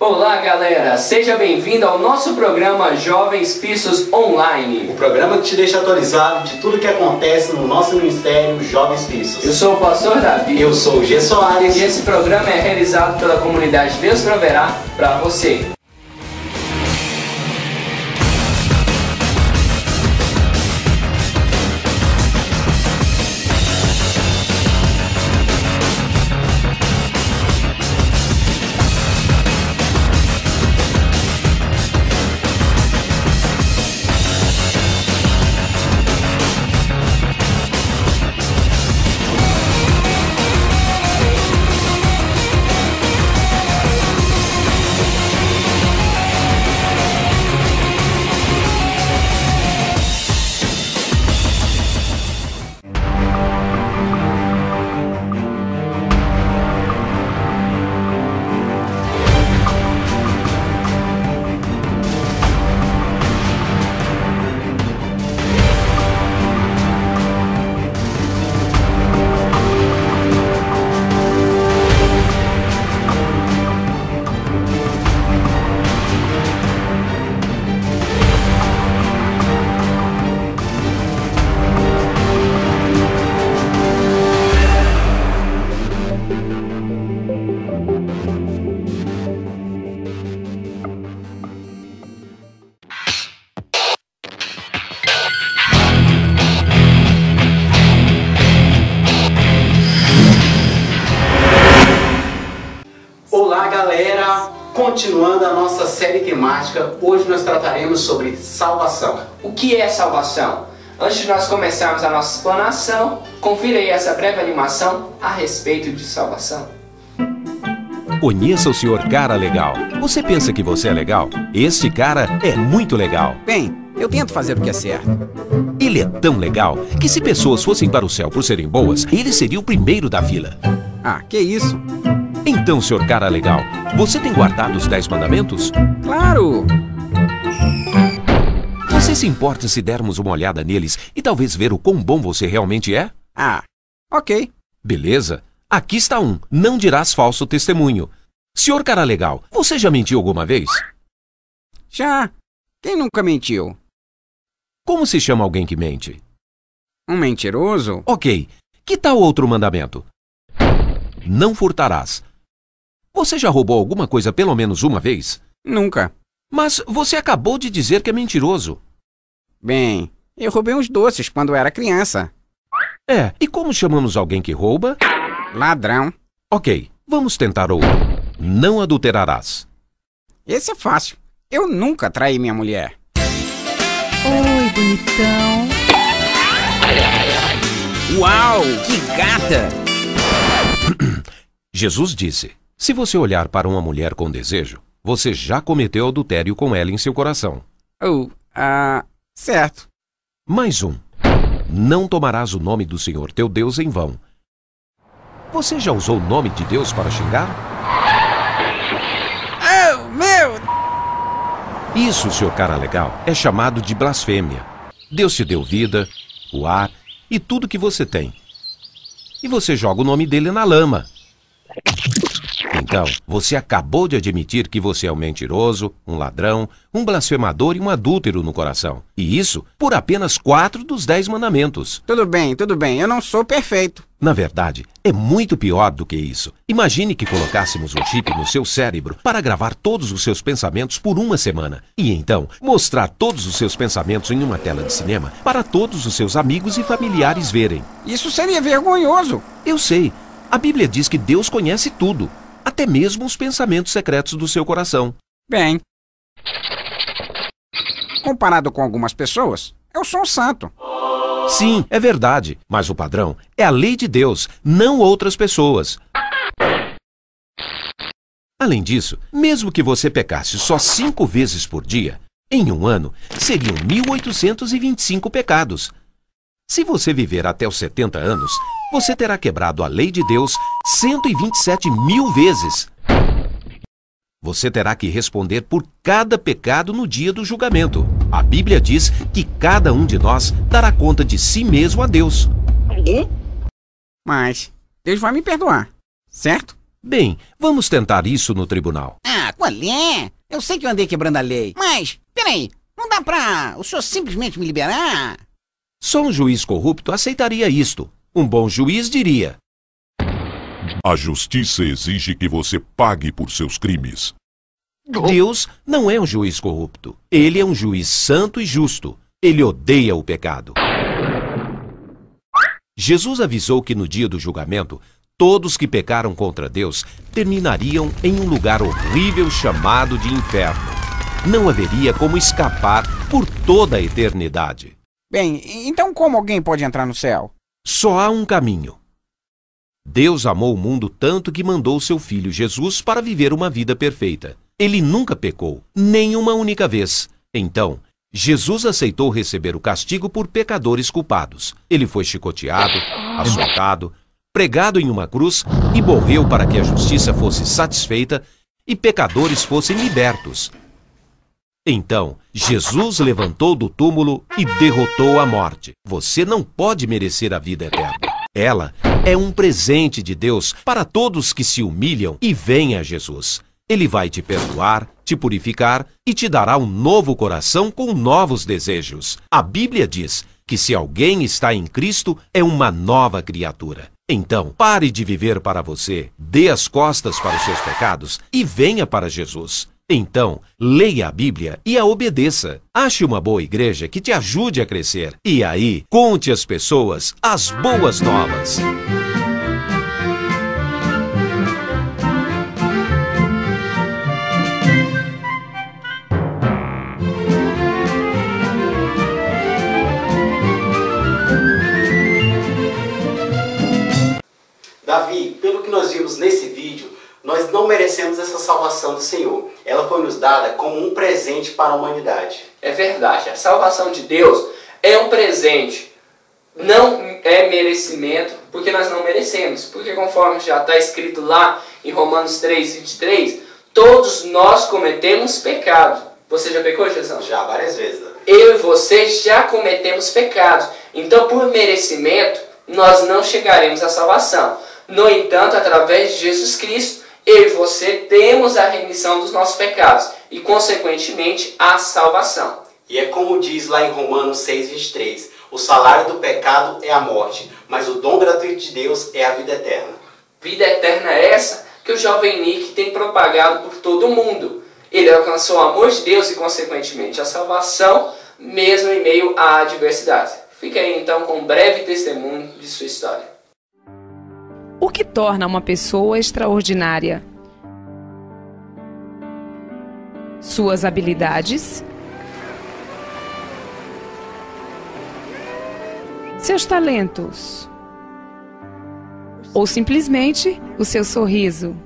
Olá galera, seja bem-vindo ao nosso programa Jovens Pistos Online. O programa que te deixa atualizado de tudo que acontece no nosso ministério Jovens Pistos. Eu sou o pastor Davi. Eu sou o G. Soares. E esse programa é realizado pela comunidade Deus Proverá para você. Olá galera, continuando a nossa série temática, hoje nós trataremos sobre salvação. O que é salvação? Antes de nós começarmos a nossa explanação, confira aí essa breve animação a respeito de salvação. Conheça o Sr. Cara Legal. Você pensa que você é legal? Este cara é muito legal. Bem, eu tento fazer o que é certo. Ele é tão legal que se pessoas fossem para o céu por serem boas, ele seria o primeiro da fila. Ah, que isso? Então, Sr. Cara Legal, você tem guardado os 10 mandamentos? Claro! Você se importa se dermos uma olhada neles e talvez ver o quão bom você realmente é? Ah, ok. Beleza. Aqui está um. Não dirás falso testemunho. Sr. Cara Legal, você já mentiu alguma vez? Já. Quem nunca mentiu? Como se chama alguém que mente? Um mentiroso? Ok. Que tal outro mandamento? Não furtarás. Você já roubou alguma coisa pelo menos uma vez? Nunca. Mas você acabou de dizer que é mentiroso. Bem, eu roubei uns doces quando era criança. É, e como chamamos alguém que rouba? Ladrão. Ok, vamos tentar outro. Não adulterarás. Esse é fácil. Eu nunca traí minha mulher. Oi, bonitão. Uau, que gata! Jesus disse, se você olhar para uma mulher com desejo, você já cometeu adultério com ela em seu coração. Certo. Mais um. Não tomarás o nome do Senhor teu Deus em vão. Você já usou o nome de Deus para xingar? Oh, meu! Isso, Sr. Cara Legal, é chamado de blasfêmia. Deus te deu vida, o ar e tudo que você tem. E você joga o nome dele na lama. Então, você acabou de admitir que você é um mentiroso, um ladrão, um blasfemador e um adúltero no coração. E isso por apenas 4 dos 10 mandamentos. Tudo bem, eu não sou perfeito. Na verdade, é muito pior do que isso. Imagine que colocássemos um chip no seu cérebro para gravar todos os seus pensamentos por uma semana. E então, mostrar todos os seus pensamentos em uma tela de cinema para todos os seus amigos e familiares verem. Isso seria vergonhoso. Eu sei. A Bíblia diz que Deus conhece tudo, até mesmo os pensamentos secretos do seu coração. Bem, comparado com algumas pessoas, eu sou um santo. Sim, é verdade, mas o padrão é a lei de Deus, não outras pessoas. Além disso, mesmo que você pecasse só 5 vezes por dia, em um ano seriam 1.825 pecados. Se você viver até os 70 anos, você terá quebrado a lei de Deus 127.000 vezes. Você terá que responder por cada pecado no dia do julgamento. A Bíblia diz que cada um de nós dará conta de si mesmo a Deus. Mas Deus vai me perdoar, certo? Bem, vamos tentar isso no tribunal. Ah, qual é? Eu sei que eu andei quebrando a lei. Mas, peraí, não dá pra o senhor simplesmente me liberar? Só um juiz corrupto aceitaria isto. Um bom juiz diria: A justiça exige que você pague por seus crimes. Deus não é um juiz corrupto. Ele é um juiz santo e justo. Ele odeia o pecado. Jesus avisou que no dia do julgamento, todos que pecaram contra Deus terminariam em um lugar horrível chamado de inferno. Não haveria como escapar por toda a eternidade. Bem, então como alguém pode entrar no céu? Só há um caminho. Deus amou o mundo tanto que mandou seu filho Jesus para viver uma vida perfeita. Ele nunca pecou, nem uma única vez. Então, Jesus aceitou receber o castigo por pecadores culpados. Ele foi chicoteado, açoitado, pregado em uma cruz e morreu para que a justiça fosse satisfeita e pecadores fossem libertos. Então, Jesus levantou do túmulo e derrotou a morte. Você não pode merecer a vida eterna. Ela é um presente de Deus para todos que se humilham e vêm a Jesus. Ele vai te perdoar, te purificar e te dará um novo coração com novos desejos. A Bíblia diz que se alguém está em Cristo, é uma nova criatura. Então, pare de viver para você, dê as costas para os seus pecados e venha para Jesus. Então, leia a Bíblia e a obedeça. Ache uma boa igreja que te ajude a crescer. E aí, conte às pessoas as boas novas. Davi, pelo que nós vimos nesse vídeo, nós não merecemos essa salvação do Senhor. Ela foi nos dada como um presente para a humanidade. É verdade, a salvação de Deus é um presente. Não é merecimento, porque nós não merecemos. Porque conforme já está escrito lá em Romanos 3:23, todos nós cometemos pecado. Você já pecou, Jesus? Já, várias vezes. Davi. Eu e você já cometemos pecados. Então, por merecimento, nós não chegaremos à salvação. No entanto, através de Jesus Cristo, eu e você temos a remissão dos nossos pecados e, consequentemente, a salvação. E é como diz lá em Romanos 6:23, o salário do pecado é a morte, mas o dom gratuito de Deus é a vida eterna. Vida eterna é essa que o jovem Nick tem propagado por todo o mundo. Ele alcançou o amor de Deus e, consequentemente, a salvação, mesmo em meio à adversidade. Fique aí, então, com um breve testemunho de sua história. O que torna uma pessoa extraordinária? Suas habilidades? Seus talentos? Ou simplesmente o seu sorriso?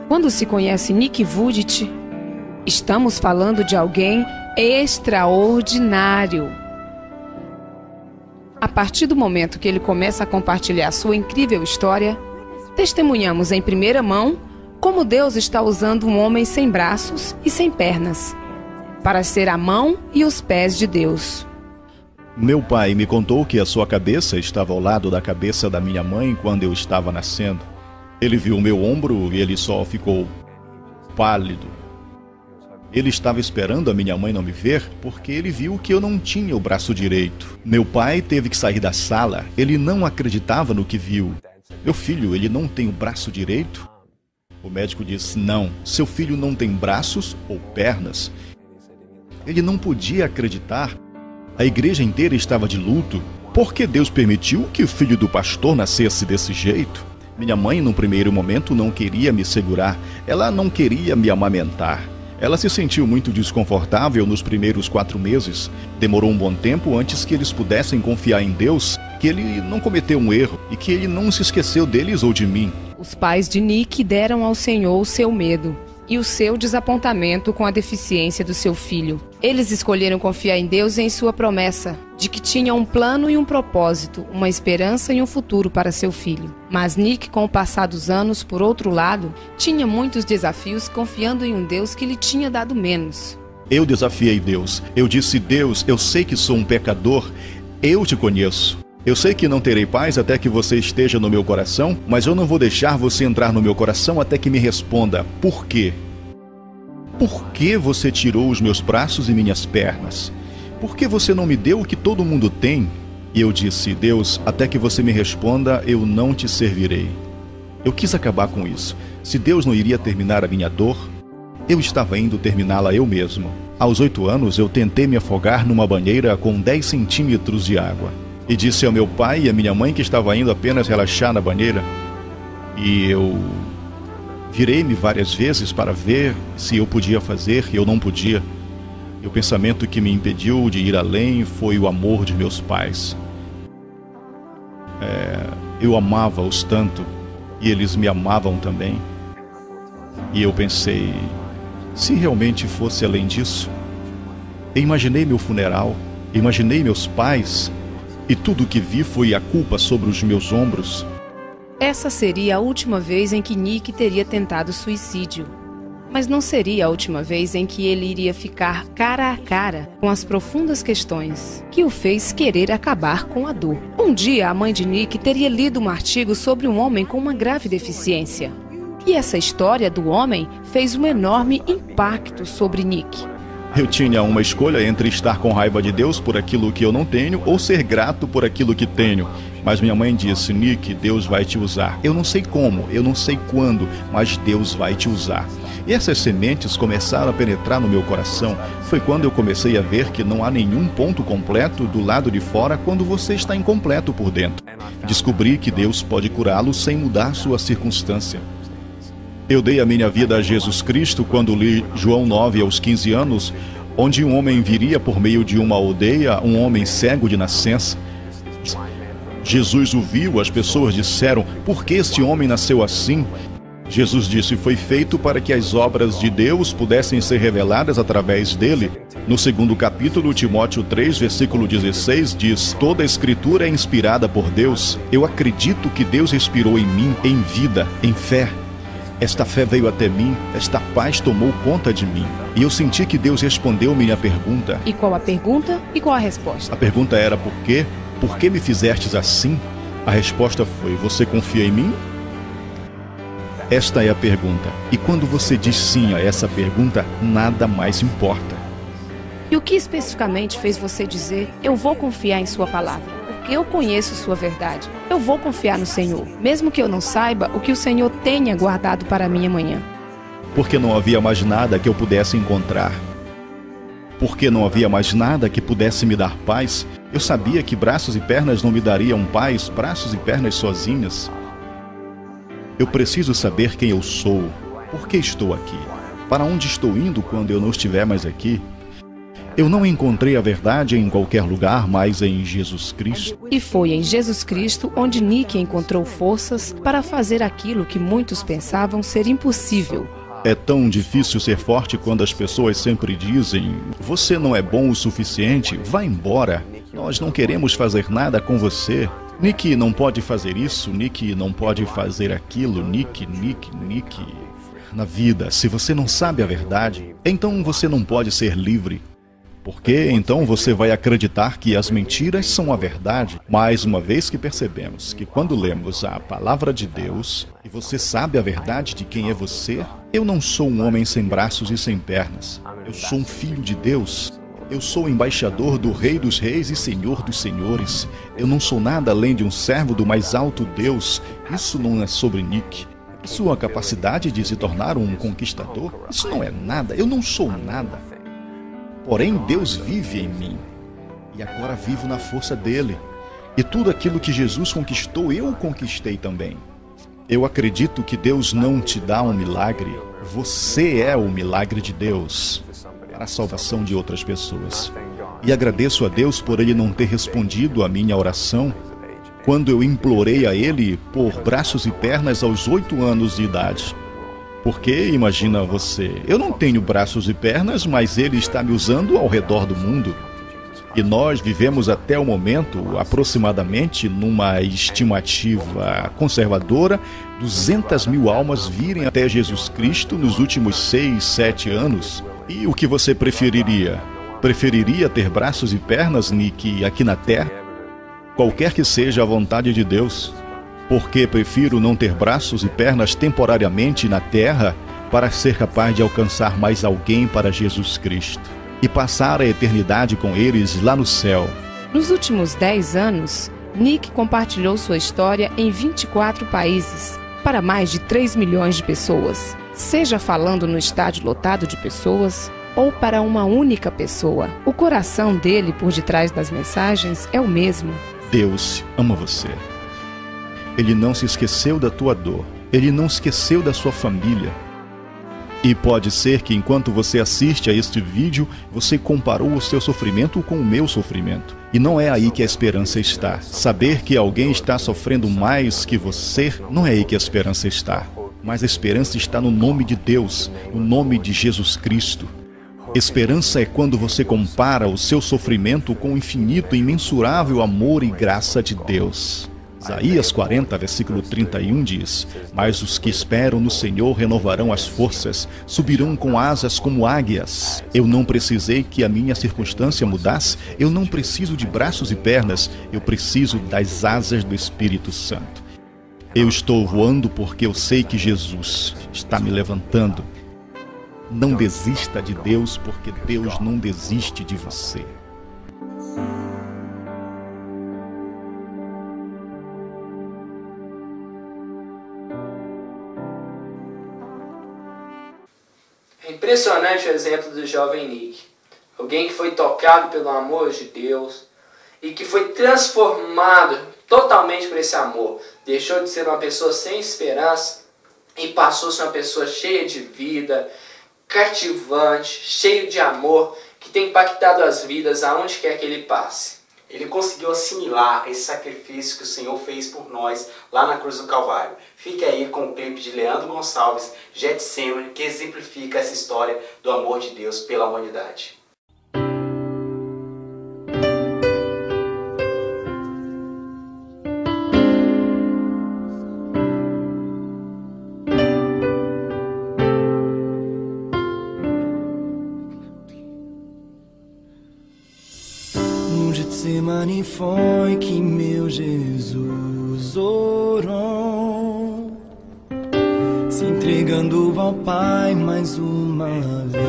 Quando se conhece Nick Vujicic, estamos falando de alguém extraordinário. A partir do momento que ele começa a compartilhar sua incrível história, testemunhamos em primeira mão como Deus está usando um homem sem braços e sem pernas para ser a mão e os pés de Deus. Meu pai me contou que a sua cabeça estava ao lado da cabeça da minha mãe quando eu estava nascendo. Ele viu o meu ombro e ele só ficou pálido. Ele estava esperando a minha mãe não me ver porque ele viu que eu não tinha o braço direito. Meu pai teve que sair da sala. Ele não acreditava no que viu. Meu filho, ele não tem o braço direito? O médico disse, não, seu filho não tem braços ou pernas. Ele não podia acreditar. A igreja inteira estava de luto. Por que Deus permitiu que o filho do pastor nascesse desse jeito? Minha mãe, no primeiro momento, não queria me segurar. Ela não queria me amamentar. Ela se sentiu muito desconfortável nos primeiros 4 meses. Demorou um bom tempo antes que eles pudessem confiar em Deus, que ele não cometeu um erro e que ele não se esqueceu deles ou de mim. Os pais de Nick deram ao Senhor o seu medo e o seu desapontamento com a deficiência do seu filho. Eles escolheram confiar em Deus e em sua promessa de que tinha um plano e um propósito, uma esperança e um futuro para seu filho. Mas Nick, com o passar dos anos, por outro lado, tinha muitos desafios confiando em um Deus que lhe tinha dado menos. Eu desafiei Deus. Eu disse, Deus, eu sei que sou um pecador. Eu te conheço. Eu sei que não terei paz até que você esteja no meu coração, mas eu não vou deixar você entrar no meu coração até que me responda por quê. Por que você tirou os meus braços e minhas pernas? Por que você não me deu o que todo mundo tem? E eu disse, Deus, até que você me responda, eu não te servirei. Eu quis acabar com isso. Se Deus não iria terminar a minha dor, eu estava indo terminá-la eu mesmo. Aos 8 anos, eu tentei me afogar numa banheira com 10 centímetros de água. E disse ao meu pai e à minha mãe que estava indo apenas relaxar na banheira. E eu virei-me várias vezes para ver se eu podia fazer e eu não podia. E o pensamento que me impediu de ir além foi o amor de meus pais. Eu amava-os tanto e eles me amavam também. E eu pensei, se realmente fosse além disso? Eu imaginei meu funeral, imaginei meus pais, e tudo o que vi foi a culpa sobre os meus ombros. Essa seria a última vez em que Nick teria tentado suicídio. Mas não seria a última vez em que ele iria ficar cara a cara com as profundas questões que o fez querer acabar com a dor. Um dia, a mãe de Nick teria lido um artigo sobre um homem com uma grave deficiência. E essa história do homem fez um enorme impacto sobre Nick. Eu tinha uma escolha entre estar com raiva de Deus por aquilo que eu não tenho ou ser grato por aquilo que tenho. Mas minha mãe disse, Nick, Deus vai te usar. Eu não sei como, eu não sei quando, mas Deus vai te usar. E essas sementes começaram a penetrar no meu coração. Foi quando eu comecei a ver que não há nenhum ponto completo do lado de fora quando você está incompleto por dentro. Descobri que Deus pode curá-lo sem mudar sua circunstância. Eu dei a minha vida a Jesus Cristo quando li João 9 aos 15 anos, onde um homem viria por meio de uma aldeia, um homem cego de nascença. Jesus o viu, as pessoas disseram, por que este homem nasceu assim? Jesus disse, foi feito para que as obras de Deus pudessem ser reveladas através dele. No 2º capítulo, Timóteo 3, versículo 16, diz, toda a escritura é inspirada por Deus. Eu acredito que Deus inspirou em mim, em vida, em fé. Esta fé veio até mim, esta paz tomou conta de mim. E eu senti que Deus respondeu minha pergunta. E qual a pergunta e qual a resposta? A pergunta era por quê? Por que me fizestes assim? A resposta foi, você confia em mim? Esta é a pergunta. E quando você diz sim a essa pergunta, nada mais importa. E o que especificamente fez você dizer, eu vou confiar em sua palavra? Porque eu conheço sua verdade. Eu vou confiar no Senhor, mesmo que eu não saiba o que o Senhor tenha guardado para mim amanhã. Porque não havia mais nada que eu pudesse encontrar. Porque não havia mais nada que pudesse me dar paz. Eu sabia que braços e pernas não me dariam paz, braços e pernas sozinhas. Eu preciso saber quem eu sou, por que estou aqui, para onde estou indo quando eu não estiver mais aqui. Eu não encontrei a verdade em qualquer lugar, mas em Jesus Cristo. E foi em Jesus Cristo onde Nick encontrou forças para fazer aquilo que muitos pensavam ser impossível. É tão difícil ser forte quando as pessoas sempre dizem, você não é bom o suficiente, vá embora. Nós não queremos fazer nada com você. Nick não pode fazer isso, Nick não pode fazer aquilo, Nick. Na vida, se você não sabe a verdade, então você não pode ser livre. Porque então você vai acreditar que as mentiras são a verdade. Mais uma vez que percebemos que quando lemos a palavra de Deus, e você sabe a verdade de quem é você, eu não sou um homem sem braços e sem pernas. Eu sou um filho de Deus. Eu sou embaixador do Rei dos Reis e Senhor dos Senhores. Eu não sou nada além de um servo do mais alto Deus. Isso não é sobre Nick. Sua capacidade de se tornar um conquistador, isso não é nada. Eu não sou nada. Porém, Deus vive em mim. E agora vivo na força dele. E tudo aquilo que Jesus conquistou, eu conquistei também. Eu acredito que Deus não te dá um milagre. Você é o milagre de Deus para a salvação de outras pessoas. E agradeço a Deus por Ele não ter respondido a minha oração quando eu implorei a Ele por braços e pernas aos 8 anos de idade. Porque, imagina você, eu não tenho braços e pernas, mas Ele está me usando ao redor do mundo. E nós vivemos até o momento, aproximadamente, numa estimativa conservadora, 200 mil almas virem até Jesus Cristo nos últimos 6, 7 anos. E o que você preferiria? Preferiria ter braços e pernas, Nick, aqui na Terra? qualquer que seja a vontade de Deus, porque prefiro não ter braços e pernas temporariamente na terra para ser capaz de alcançar mais alguém para Jesus Cristo e passar a eternidade com eles lá no céu. Nos últimos 10 anos, Nick compartilhou sua história em 24 países, para mais de 3 milhões de pessoas, seja falando no estádio lotado de pessoas ou para uma única pessoa. O coração dele por detrás das mensagens é o mesmo. Deus ama você. Ele não se esqueceu da tua dor. Ele não esqueceu da sua família. E pode ser que enquanto você assiste a este vídeo, você comparou o seu sofrimento com o meu sofrimento. E não é aí que a esperança está. Saber que alguém está sofrendo mais que você, não é aí que a esperança está. Mas a esperança está no nome de Deus, no nome de Jesus Cristo. Esperança é quando você compara o seu sofrimento com o infinito e imensurável amor e graça de Deus. Isaías 40, versículo 31 diz: Mas os que esperam no Senhor renovarão as forças, subirão com asas como águias. Eu não precisei que a minha circunstância mudasse, eu não preciso de braços e pernas, eu preciso das asas do Espírito Santo. Eu estou voando porque eu sei que Jesus está me levantando. Não desista de Deus, porque Deus não desiste de você. É impressionante o exemplo do jovem Nick. Alguém que foi tocado pelo amor de Deus e que foi transformado totalmente por esse amor. Deixou de ser uma pessoa sem esperança e passou a ser uma pessoa cheia de vida, cativante, cheio de amor, que tem impactado as vidas aonde quer que ele passe. Ele conseguiu assimilar esse sacrifício que o Senhor fez por nós lá na cruz do Calvário. Fique aí com o clipe de Leandro Gonçalves, Getsemane, que exemplifica essa história do amor de Deus pela humanidade. Getsemane foi que meu Jesus orou, se entregando ao Pai mais uma vez.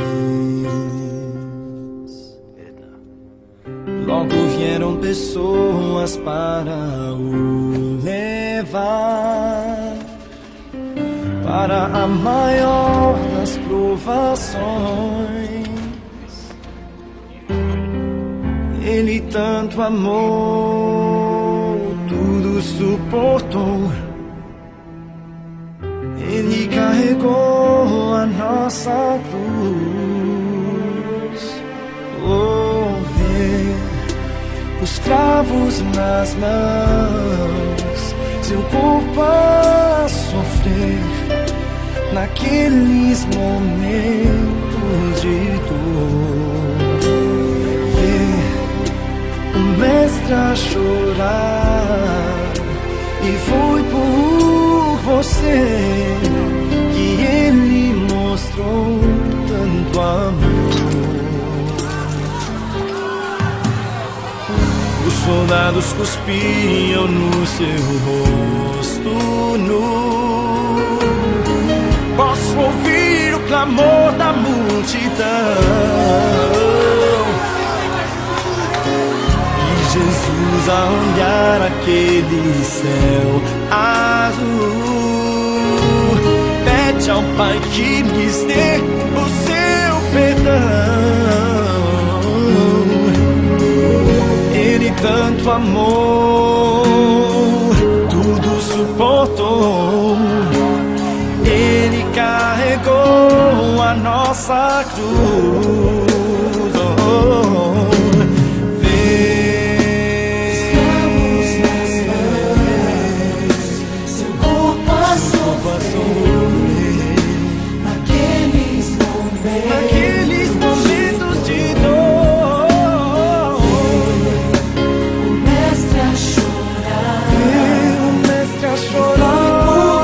Logo vieram pessoas para o levar para a maior das provações. Ele tanto amou, tudo suportou. Ele carregou a nossa cruz. Oh, ver os cravos nas mãos, seu corpo a sofrer naqueles momentos de dor. O mestre a chorar, e foi por você que ele mostrou tanto amor. Os soldados cuspiam no seu rosto nu. Posso ouvir o clamor da multidão. Jesus a olhar aquele céu azul, pede ao Pai que lhes dê o seu perdão. Ele tanto amou, tudo suportou. Ele carregou a nossa cruz. Naqueles momentos de dor, o mestre a chorar,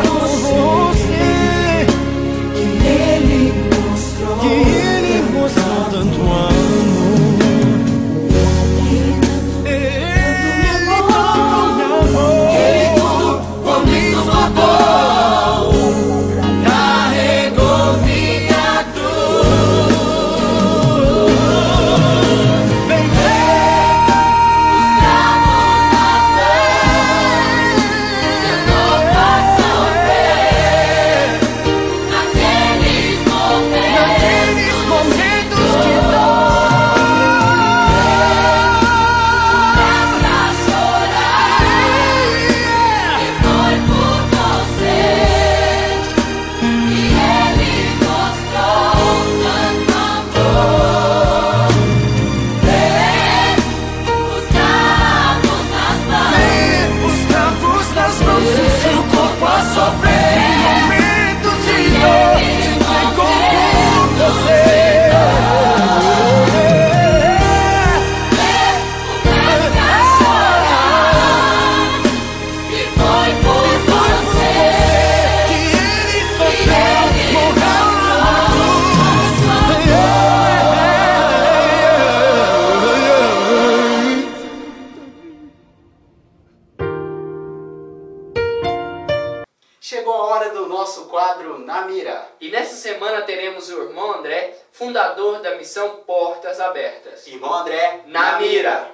Chegou a hora do nosso quadro Na Mira. E nessa semana teremos o irmão André, fundador da missão Portas Abertas. Irmão André, Na Mira.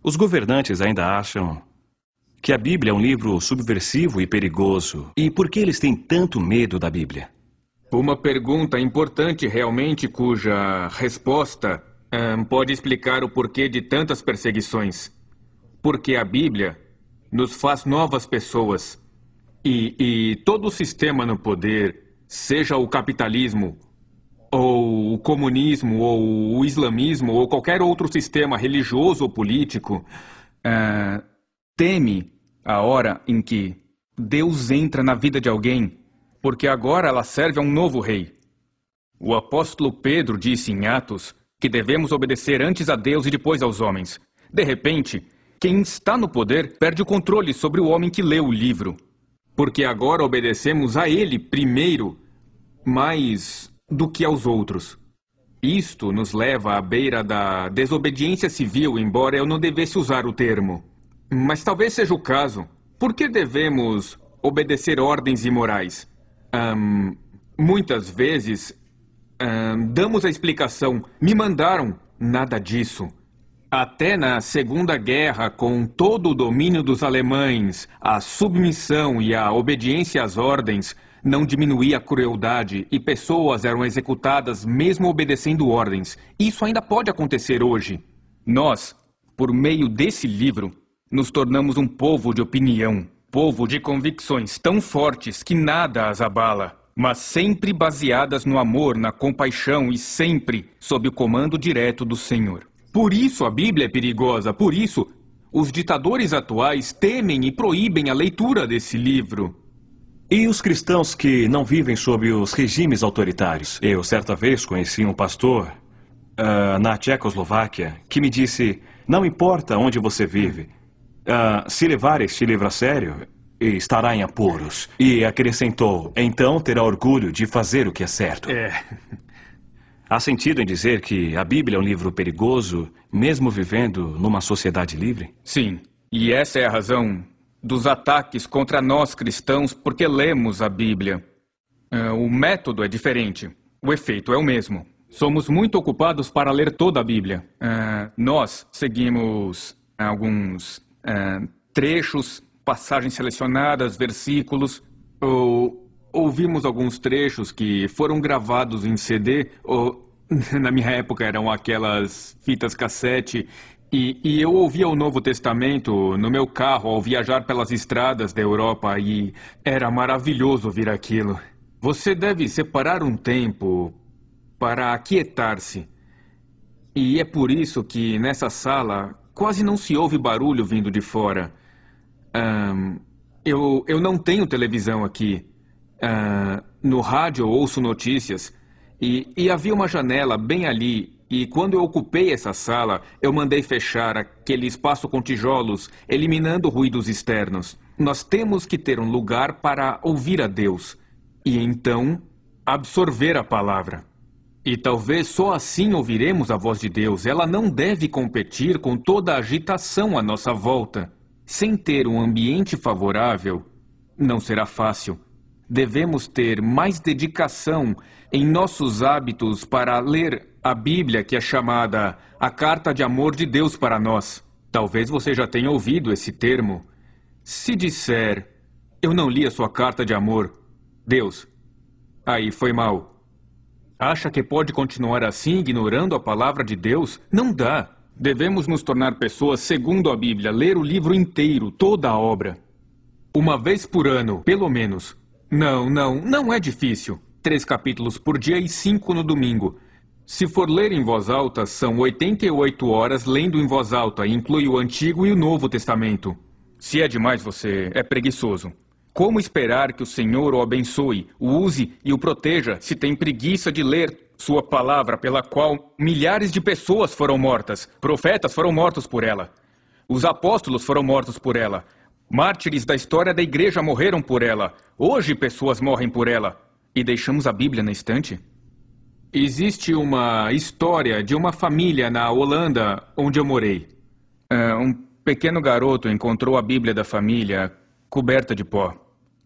Os governantes ainda acham que a Bíblia é um livro subversivo e perigoso. E por que eles têm tanto medo da Bíblia? Uma pergunta importante realmente, cuja resposta pode explicar o porquê de tantas perseguições. Porque a Bíblia nos faz novas pessoas. E todo o sistema no poder, seja o capitalismo, ou o comunismo, ou o islamismo, ou qualquer outro sistema religioso ou político, teme a hora em que Deus entra na vida de alguém, porque agora ela serve a um novo rei. O apóstolo Pedro disse em Atos que devemos obedecer antes a Deus e depois aos homens. De repente, quem está no poder perde o controle sobre o homem que lê o livro, porque agora obedecemos a ele primeiro, mais do que aos outros. Isto nos leva à beira da desobediência civil, embora eu não devesse usar o termo. Mas talvez seja o caso. Por que devemos obedecer ordens imorais? Muitas vezes damos a explicação: me mandaram. Nada disso. Até na Segunda Guerra, com todo o domínio dos alemães, a submissão e a obediência às ordens não diminuía a crueldade e pessoas eram executadas mesmo obedecendo ordens. Isso ainda pode acontecer hoje. Nós, por meio desse livro, nos tornamos um povo de opinião, povo de convicções tão fortes que nada as abala, mas sempre baseadas no amor, na compaixão e sempre sob o comando direto do Senhor. Por isso a Bíblia é perigosa, por isso os ditadores atuais temem e proíbem a leitura desse livro. E os cristãos que não vivem sob os regimes autoritários? Eu, certa vez, conheci um pastor na Tchecoslováquia que me disse: não importa onde você vive, se levar este livro a sério, estará em apuros. E acrescentou: então terá orgulho de fazer o que é certo. Há sentido em dizer que a Bíblia é um livro perigoso, mesmo vivendo numa sociedade livre? Sim, e essa é a razão dos ataques contra nós cristãos, porque lemos a Bíblia. O método é diferente, o efeito é o mesmo. Somos muito ocupados para ler toda a Bíblia. Nós seguimos alguns trechos, passagens selecionadas, versículos, ou ouvimos alguns trechos que foram gravados em CD, ou na minha época eram aquelas fitas cassete, e eu ouvia o Novo Testamento no meu carro ao viajar pelas estradas da Europa, e era maravilhoso ouvir aquilo. Você deve separar um tempo para aquietar-se. E é por isso que nessa sala quase não se ouve barulho vindo de fora. Eu não tenho televisão aqui. No rádio eu ouço notícias, e havia uma janela bem ali, e quando eu ocupei essa sala, eu mandei fechar aquele espaço com tijolos, eliminando ruídos externos. Nós temos que ter um lugar para ouvir a Deus, e então absorver a palavra. E talvez só assim ouviremos a voz de Deus. Ela não deve competir com toda a agitação à nossa volta. Sem ter um ambiente favorável, não será fácil. Devemos ter mais dedicação em nossos hábitos para ler a Bíblia, que é chamada a Carta de Amor de Deus para nós. Talvez você já tenha ouvido esse termo. Se disser: eu não li a sua carta de amor, Deus, aí foi mal. Acha que pode continuar assim, ignorando a palavra de Deus? Não dá. Devemos nos tornar pessoas segundo a Bíblia, ler o livro inteiro, toda a obra. Uma vez por ano, pelo menos. Não é difícil. 3 capítulos por dia e 5 no domingo. Se for ler em voz alta, são 88 horas lendo em voz alta, e inclui o Antigo e o Novo Testamento. Se é demais, você é preguiçoso. Como esperar que o Senhor o abençoe, o use e o proteja se tem preguiça de ler sua palavra, pela qual milhares de pessoas foram mortas? Profetas foram mortos por ela. Os apóstolos foram mortos por ela. Mártires da história da igreja morreram por ela. Hoje pessoas morrem por ela. E deixamos a Bíblia na estante? Existe uma história de uma família na Holanda, onde eu morei. Um pequeno garoto encontrou a Bíblia da família coberta de pó.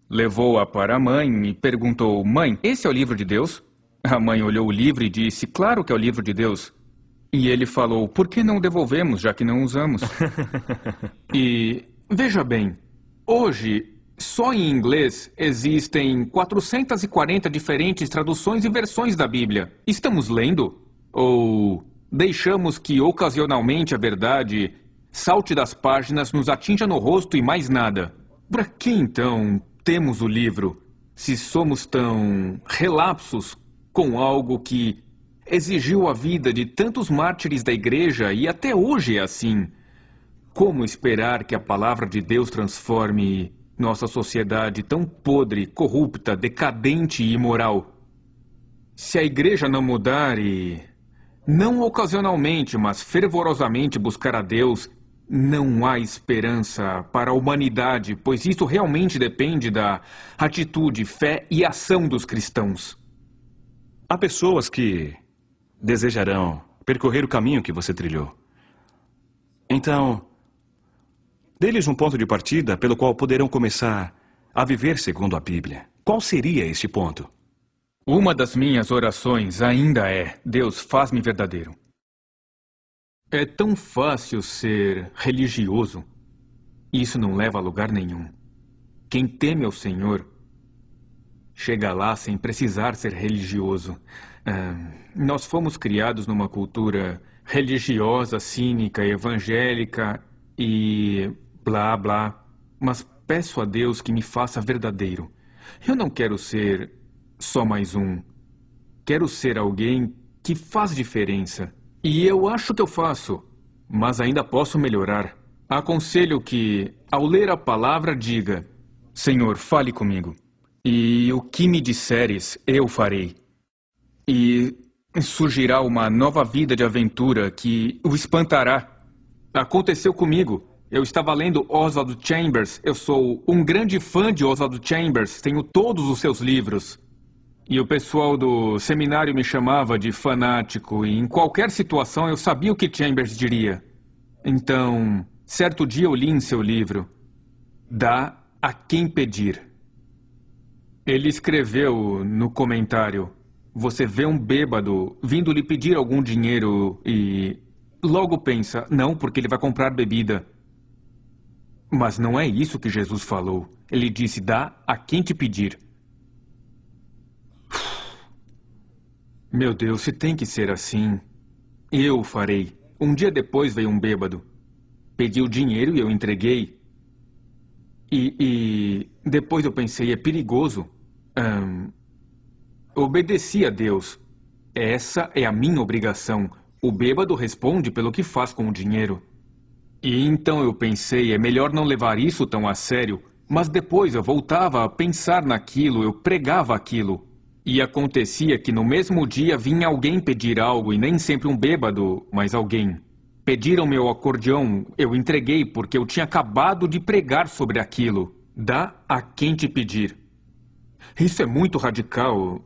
levou-a para a mãe e perguntou: Mãe, esse é o livro de Deus? A mãe olhou o livro e disse: Claro que é o livro de Deus. E ele falou: Por que não o devolvemos, já que não usamos? E, veja bem, hoje, só em inglês, existem 440 diferentes traduções e versões da Bíblia. Estamos lendo? Ou deixamos que, ocasionalmente, a verdade salte das páginas, nos atinja no rosto e mais nada? Para que, então, temos o livro, se somos tão relapsos com algo que exigiu a vida de tantos mártires da igreja e até hoje é assim? Como esperar que a palavra de Deus transforme nossa sociedade tão podre, corrupta, decadente e imoral? Se a igreja não mudar e, não ocasionalmente, mas fervorosamente buscar a Deus, não há esperança para a humanidade, pois isso realmente depende da atitude, fé e ação dos cristãos. Há pessoas que desejarão percorrer o caminho que você trilhou. Então, dê-lhes um ponto de partida pelo qual poderão começar a viver segundo a Bíblia. Qual seria esse ponto? Uma das minhas orações ainda é: Deus, faz-me verdadeiro. É tão fácil ser religioso. Isso não leva a lugar nenhum. Quem teme ao Senhor chega lá sem precisar ser religioso. Nós fomos criados numa cultura religiosa, cínica, evangélica e blá blá. Mas peço a Deus que me faça verdadeiro. Eu não quero ser só mais um. Quero ser alguém que faz diferença. E eu acho que eu faço, mas ainda posso melhorar. Aconselho que, ao ler a palavra, diga: Senhor, fale comigo. E o que me disseres, eu farei. E surgirá uma nova vida de aventura que o espantará. Aconteceu comigo. Eu estava lendo Oswald Chambers. Eu sou um grande fã de Oswald Chambers. Tenho todos os seus livros. E o pessoal do seminário me chamava de fanático. E em qualquer situação eu sabia o que Chambers diria. Então, certo dia eu li em seu livro: Dá a quem pedir. Ele escreveu no comentário: você vê um bêbado vindo lhe pedir algum dinheiro e logo pensa: não, porque ele vai comprar bebida. Mas não é isso que Jesus falou. Ele disse: dá a quem te pedir. Meu Deus, se tem que ser assim, eu farei. Um dia depois veio um bêbado. Pediu dinheiro e eu entreguei. E depois eu pensei: é perigoso. Obedeci a Deus. Essa é a minha obrigação. O bêbado responde pelo que faz com o dinheiro. E então eu pensei: é melhor não levar isso tão a sério. Mas depois eu voltava a pensar naquilo, eu pregava aquilo. E acontecia que no mesmo dia vinha alguém pedir algo, e nem sempre um bêbado, mas alguém. Pediram meu acordeão, eu entreguei porque eu tinha acabado de pregar sobre aquilo. Dá a quem te pedir. Isso é muito radical.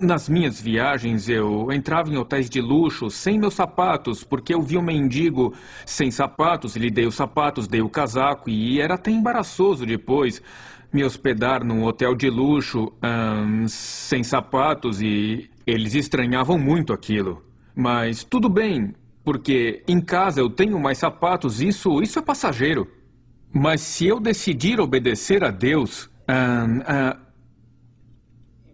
Nas minhas viagens eu entrava em hotéis de luxo sem meus sapatos, porque eu vi um mendigo sem sapatos e lhe dei os sapatos, dei o casaco, e era até embaraçoso depois me hospedar num hotel de luxo sem sapatos, e eles estranhavam muito aquilo. Mas tudo bem, porque em casa eu tenho mais sapatos, isso é passageiro. Mas se eu decidir obedecer a Deus,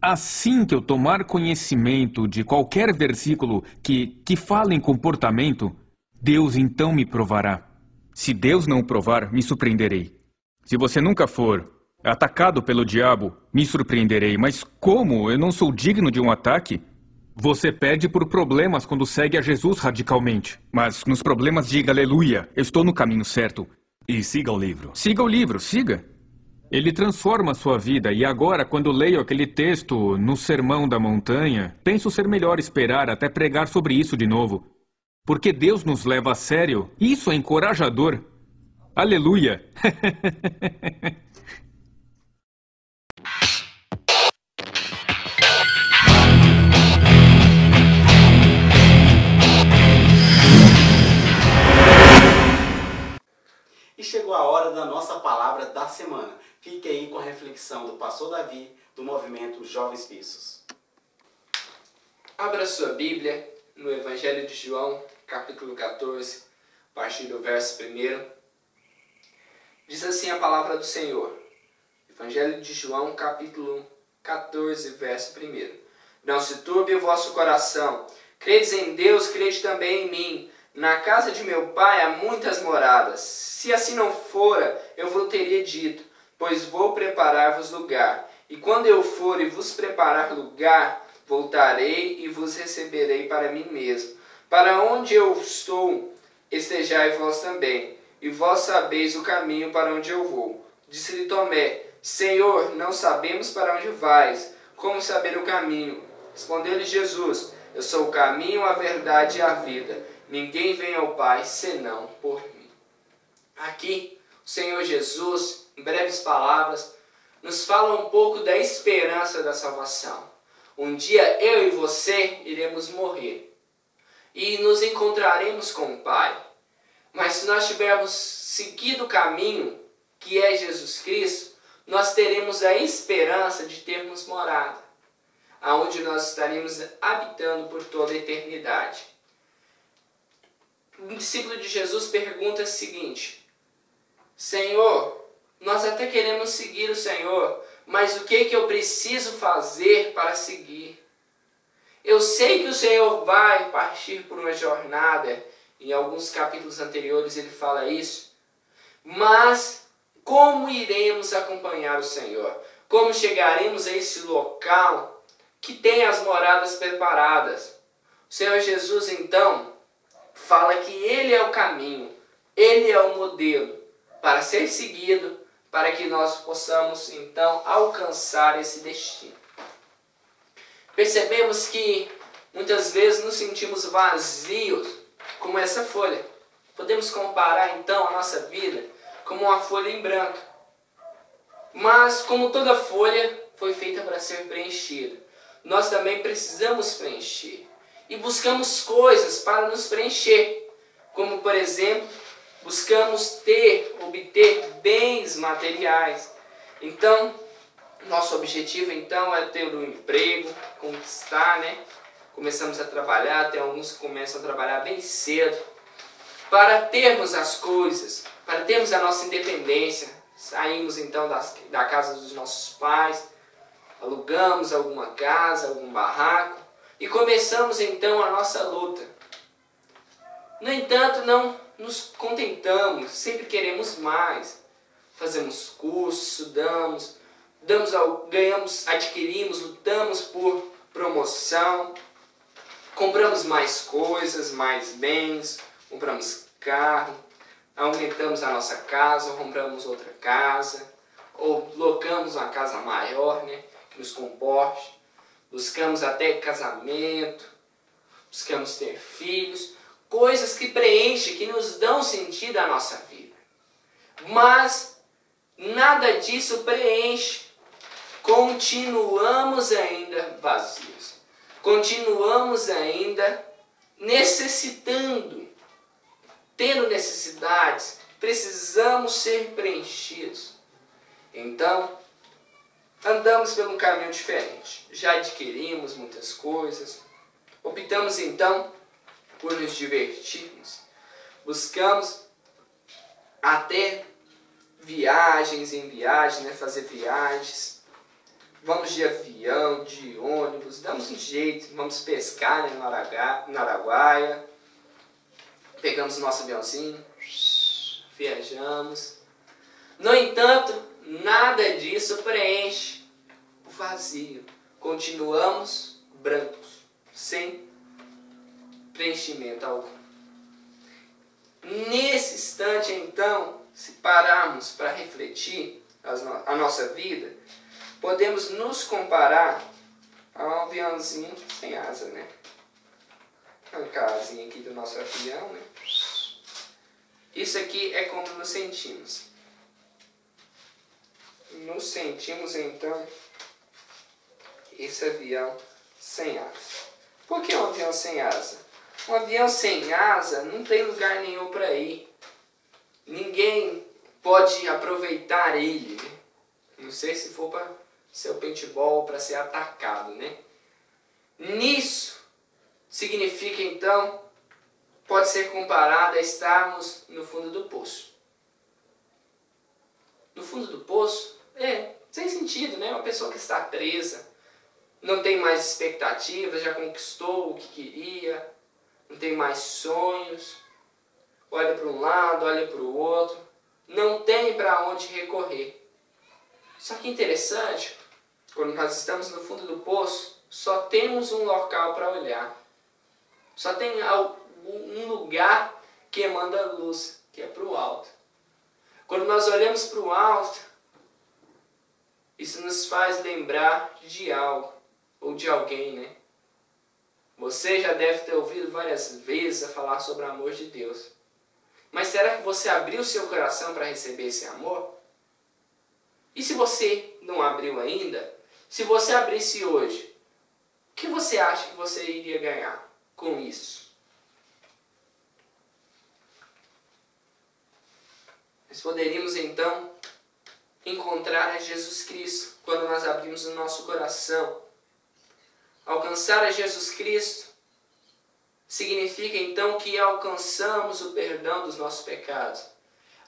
assim que eu tomar conhecimento de qualquer versículo que fala em comportamento, Deus então me provará. Se Deus não o provar, me surpreenderei. Se você nunca for atacado pelo diabo, me surpreenderei. Mas como? Eu não sou digno de um ataque? Você perde por problemas quando segue a Jesus radicalmente. Mas nos problemas diga aleluia, eu estou no caminho certo. E siga o livro. Siga o livro, siga. Ele transforma a sua vida, e agora, quando leio aquele texto no Sermão da Montanha, penso ser melhor esperar até pregar sobre isso de novo. Porque Deus nos leva a sério, e isso é encorajador. Aleluia! E chegou a hora da nossa palavra da semana. Fique aí com a reflexão do pastor Davi, do movimento Jovens Bistos. Abra sua Bíblia no Evangelho de João, capítulo 14, a partir do verso 1. Diz assim a palavra do Senhor. Evangelho de João, capítulo 14, verso 1. Não se turbe o vosso coração. Credes em Deus, crede também em mim. Na casa de meu pai há muitas moradas. Se assim não fora, eu vos teria dito, pois vou preparar-vos lugar. E quando eu for e vos preparar lugar, voltarei e vos receberei para mim mesmo. Para onde eu estou, estejai vós também, e vós sabeis o caminho para onde eu vou. Disse-lhe Tomé, Senhor, não sabemos para onde vais, como saber o caminho? Respondeu-lhe Jesus, eu sou o caminho, a verdade e a vida. Ninguém vem ao Pai senão por mim. Aqui, o Senhor Jesus, em breves palavras, nos fala um pouco da esperança da salvação. Um dia eu e você iremos morrer e nos encontraremos com o Pai. Mas se nós tivermos seguido o caminho que é Jesus Cristo, nós teremos a esperança de termos morada, aonde nós estaremos habitando por toda a eternidade. Um discípulo de Jesus pergunta o seguinte, Senhor, nós até queremos seguir o Senhor, mas o que eu preciso fazer para seguir? Eu sei que o Senhor vai partir por uma jornada, em alguns capítulos anteriores ele fala isso, mas como iremos acompanhar o Senhor? Como chegaremos a esse local que tem as moradas preparadas? O Senhor Jesus, então, fala que Ele é o caminho, Ele é o modelo para ser seguido, para que nós possamos, então, alcançar esse destino. Percebemos que, muitas vezes, nos sentimos vazios, como essa folha. Podemos comparar, então, a nossa vida como uma folha em branco. Mas, como toda folha foi feita para ser preenchida, nós também precisamos preencher. E buscamos coisas para nos preencher. Como, por exemplo, buscamos obter bens materiais. Então, nosso objetivo, então, é ter um emprego, conquistar, né? Começamos a trabalhar, tem alguns que começam a trabalhar bem cedo, para termos as coisas, para termos a nossa independência. Saímos então da casa dos nossos pais, alugamos alguma casa, algum barraco e começamos então a nossa luta. No entanto, não nos contentamos, sempre queremos mais. Fazemos cursos, estudamos, ganhamos, adquirimos, lutamos por promoção, compramos mais coisas, mais bens, compramos carro, aumentamos a nossa casa, ou compramos outra casa, ou locamos uma casa maior, né, que nos comporte, buscamos até casamento, buscamos ter filhos, coisas que preenchem, que nos dão sentido à nossa vida. Mas nada disso preenche. Continuamos ainda vazios. Continuamos ainda necessitando, tendo necessidades, precisamos ser preenchidos. Então, andamos por um caminho diferente. Já adquirimos muitas coisas, optamos então por nos divertirmos. Buscamos até viagens em viagens, né? Fazer viagens. Vamos de avião, de ônibus, damos um jeito, vamos pescar, né, no Araguaia. Pegamos nosso aviãozinho, viajamos. No entanto, nada disso preenche o vazio. Continuamos brancos, sem preenchimento algum. Nesse instante, então, se pararmos para refletir a nossa vida, podemos nos comparar a um aviãozinho sem asa, né? Uma casinha aqui do nosso avião, né? Isso aqui é como nos sentimos. Nos sentimos, então, esse avião sem asa. Por que um avião sem asa? Um avião sem asa não tem lugar nenhum para ir. Ninguém pode aproveitar ele, né? Não sei se for para ser o paintball, para ser atacado, né? Nisso significa então, pode ser comparado a estarmos no fundo do poço. No fundo do poço, sem sentido, né? Uma pessoa que está presa, não tem mais expectativas, já conquistou o que queria, não tem mais sonhos, olha para um lado, olha para o outro, não tem para onde recorrer. Só que interessante, quando nós estamos no fundo do poço, só temos um local para olhar. Só tem um lugar que emana luz, que é para o alto. Quando nós olhamos para o alto, isso nos faz lembrar de algo, ou de alguém, né? Você já deve ter ouvido várias vezes a falar sobre o amor de Deus. Mas será que você abriu seu coração para receber esse amor? E se você não abriu ainda, se você abrisse hoje, o que você acha que você iria ganhar com isso? Nós poderíamos então encontrar a Jesus Cristo quando nós abrimos o nosso coração. Alcançar a Jesus Cristo significa então que alcançamos o perdão dos nossos pecados.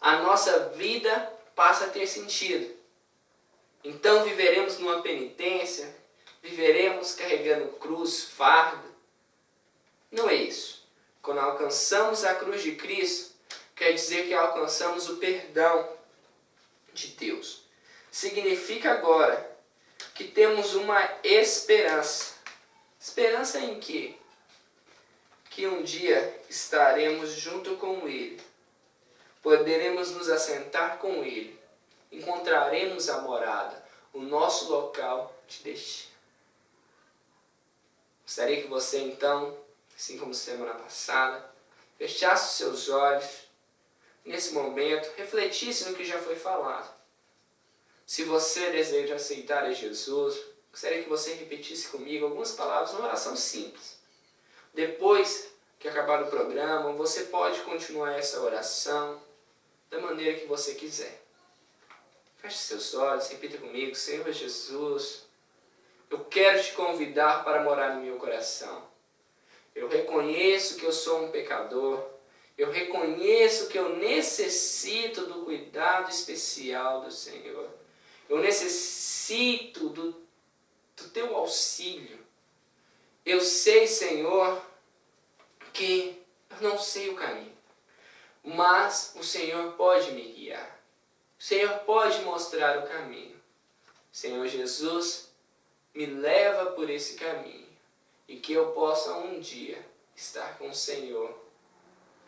A nossa vida passa a ter sentido. Então viveremos numa penitência, viveremos carregando cruz, fardo. Não é isso. Quando alcançamos a cruz de Cristo, quer dizer que alcançamos o perdão de Deus. Significa agora que temos uma esperança. Esperança em quê? Que um dia estaremos junto com Ele. Poderemos nos assentar com Ele. Encontraremos a morada, o nosso local de destino. Gostaria que você então, assim como semana passada, fechasse os seus olhos, nesse momento, refletisse no que já foi falado. Se você deseja aceitar a Jesus, gostaria que você repetisse comigo algumas palavras, uma oração simples. Depois que acabar o programa, você pode continuar essa oração da maneira que você quiser. Feche seus olhos, repita comigo: Senhor Jesus, eu quero te convidar para morar no meu coração. Eu reconheço que eu sou um pecador. Eu reconheço que eu necessito do cuidado especial do Senhor. Eu necessito do teu auxílio. Eu sei, Senhor, que eu não sei o caminho, mas o Senhor pode me guiar. O Senhor pode mostrar o caminho. Senhor Jesus, me leva por esse caminho e que eu possa um dia estar com o Senhor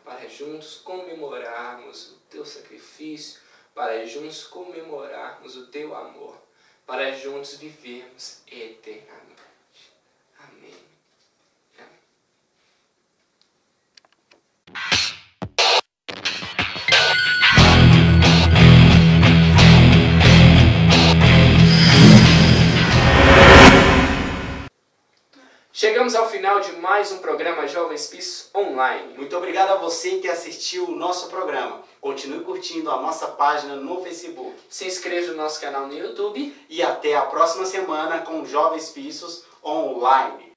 para juntos comemorarmos o teu sacrifício, para juntos comemorarmos o teu amor, para juntos vivermos eternamente. Amém. Chegamos ao final de mais um programa Jovens Pistos Online. Muito obrigado a você que assistiu o nosso programa. Continue curtindo a nossa página no Facebook. Se inscreva no nosso canal no YouTube. E até a próxima semana com Jovens Pistos Online.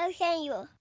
ao Senhor.